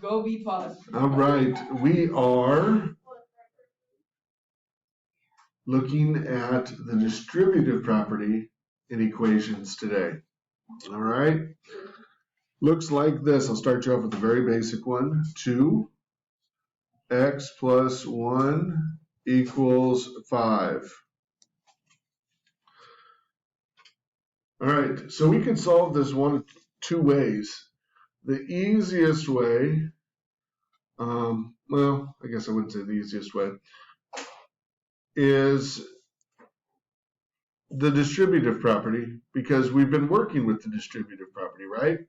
Go B+. All right, we are looking at the distributive property in equations today. All right, looks like this. I'll start you off with a very basic one. 2x plus 1 equals 5. All right, so we can solve this one of two ways. The easiest way, well, I guess I wouldn't say the easiest way, is the distributive property, because we've been working with the distributive property, right?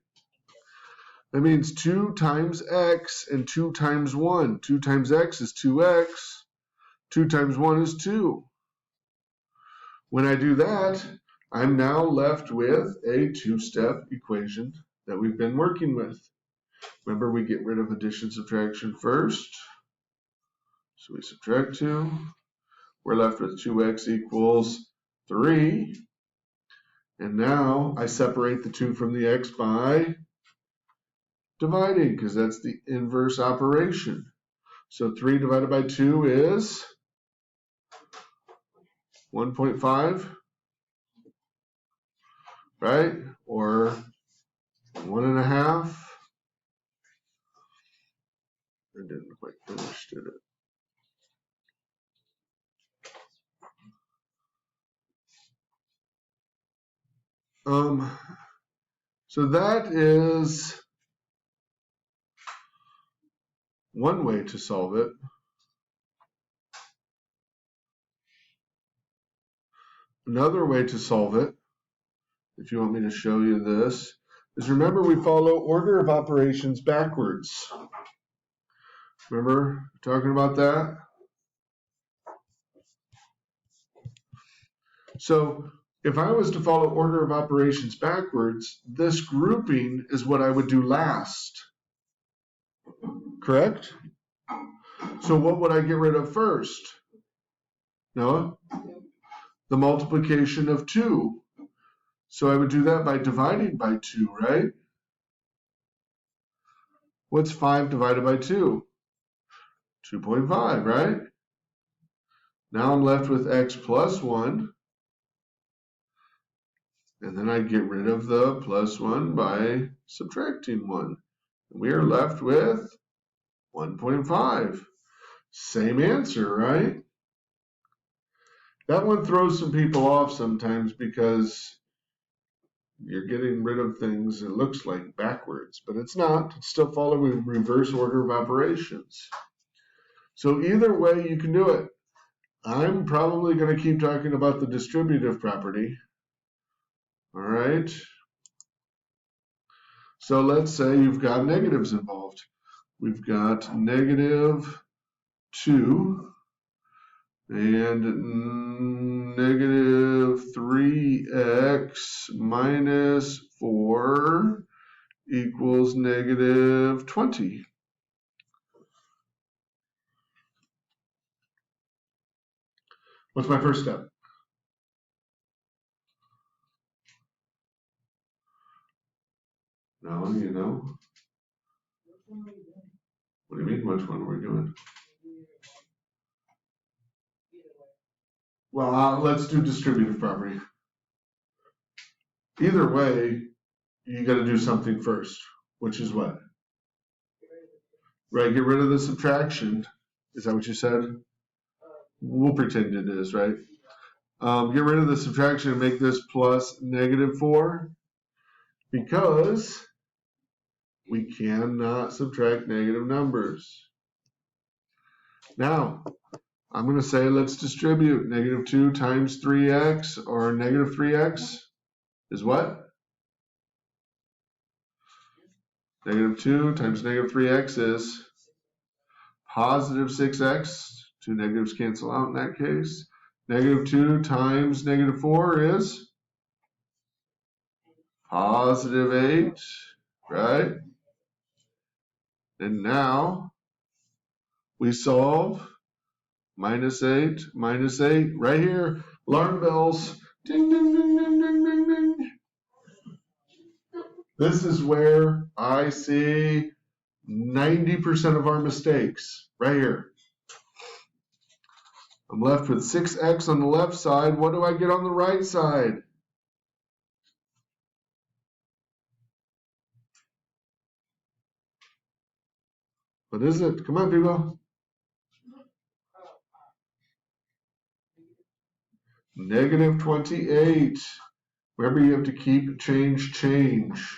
That means 2 times x and 2 times 1. 2 times x is 2x. 2 times 1 is 2. When I do that, I'm now left with a two-step equation that we've been working with. Remember, we get rid of addition, subtraction first. So we subtract 2. We're left with 2x equals 3. And now I separate the 2 from the x by dividing, because that's the inverse operation. So 3 divided by 2 is 1.5, right? Or 1.5. I didn't quite finish, did it? So that is one way to solve it. Another way to solve it, if you want me to show you this, is remember we follow order of operations backwards. Remember talking about that? So if I was to follow order of operations backwards, this grouping is what I would do last. Correct? So what would I get rid of first? Noah? The multiplication of 2. So I would do that by dividing by 2, right? What's 5 divided by 2? 2.5, right? Now I'm left with x plus 1. And then I get rid of the plus 1 by subtracting 1. We are left with 1.5. Same answer, right? That one throws some people off sometimes because you're getting rid of things, it looks like backwards, but it's not. It's still following reverse order of operations. So either way you can do it. I'm probably going to keep talking about the distributive property. All right. So let's say you've got negatives involved. We've got negative 2 and negative 3x minus 4 equals negative 20. What's my first step? No, you know. What do you mean, which one are we doing? Well, let's do distributive property. Either way, you got to do something first, which is what? Right, get rid of the subtraction. Is that what you said? We'll pretend it is, right? Get rid of the subtraction and make this plus negative 4, because we cannot subtract negative numbers. Now, I'm going to say let's distribute. Negative 2 times 3x, or negative 3x is what? Negative 2 times negative 3x is positive 6x. 2 negatives cancel out in that case. Negative 2 times negative 4 is positive 8, right? And now we solve minus 8, right here. Alarm bells. Ding, ding, ding, ding, ding, ding, ding. This is where I see 90% of our mistakes right here. I'm left with 6x on the left side. What do I get on the right side? What is it? Come on, people. Negative 28. Remember, you have to keep, change.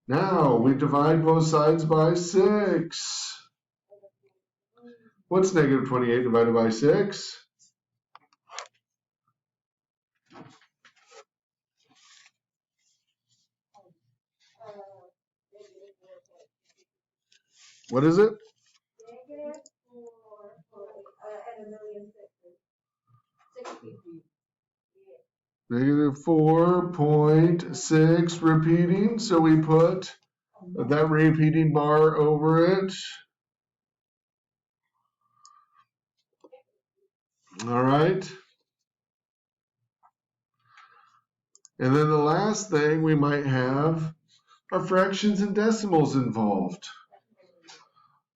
Now, we divide both sides by 6. What's negative 28 divided by 6? What is it? Negative 4.6 repeating, so we put that repeating bar over it. All right. And then the last thing we might have are fractions and decimals involved.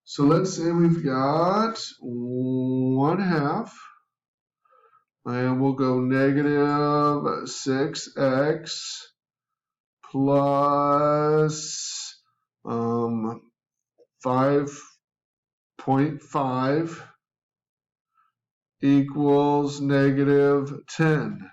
So let's say we've got 1/2. And we'll go negative 6x plus 5.5 equals negative 10.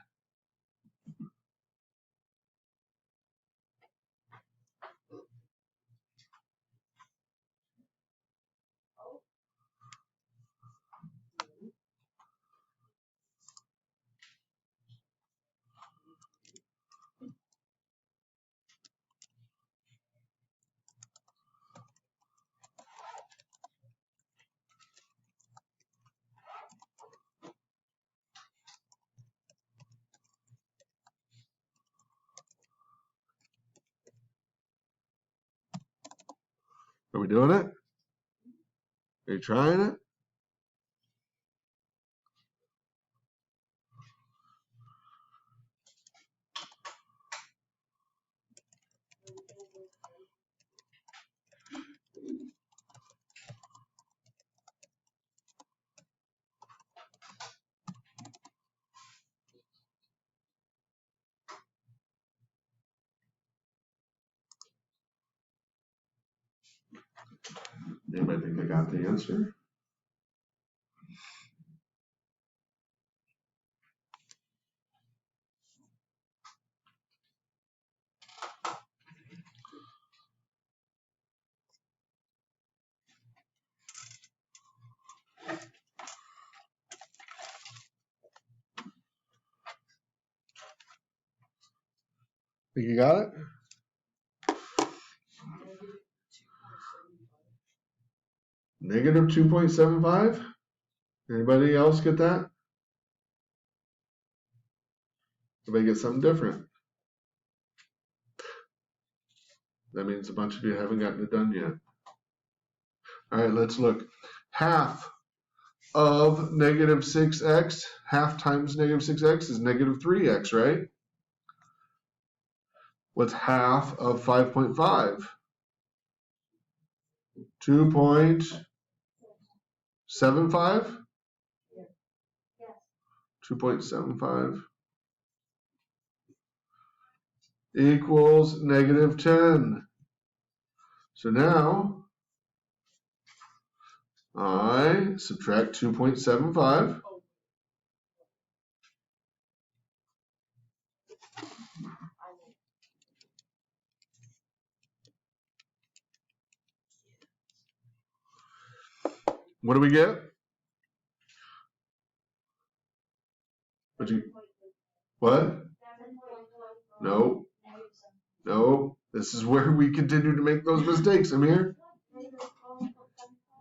Are we doing it? Are you trying it? Anybody think they got the answer? Think you got it? Negative 2.75? Anybody else get that? Everybody get something different? That means a bunch of you haven't gotten it done yet. All right, let's look. Half of negative 6x, half times negative 6x is negative 3x, right? What's half of 5.5? 2.75? 2.75 equals negative 10. So now I subtract 2.75. What do we get? What? No. No. This is where we continue to make those mistakes, Amir.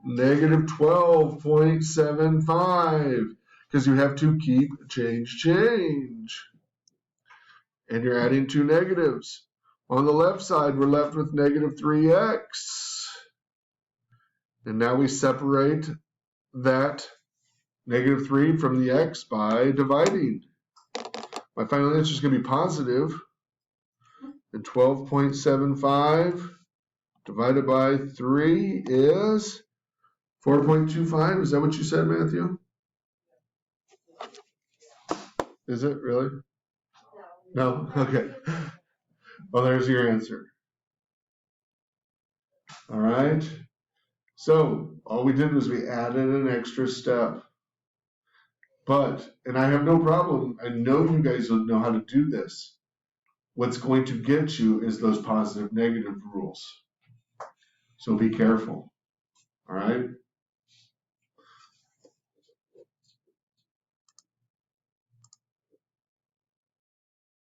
Negative 12.75. Because you have to keep, change. And you're adding two negatives. On the left side, we're left with negative 3x. And now we separate that negative 3 from the x by dividing. My final answer is going to be positive. And 12.75 divided by 3 is 4.25. Is that what you said, Matthew? Is it really? No? Okay. Well, there's your answer. All right. So all we did was we added an extra step. But, and I have no problem, I know you guys don't know how to do this. What's going to get you is those positive negative rules. So be careful. All right.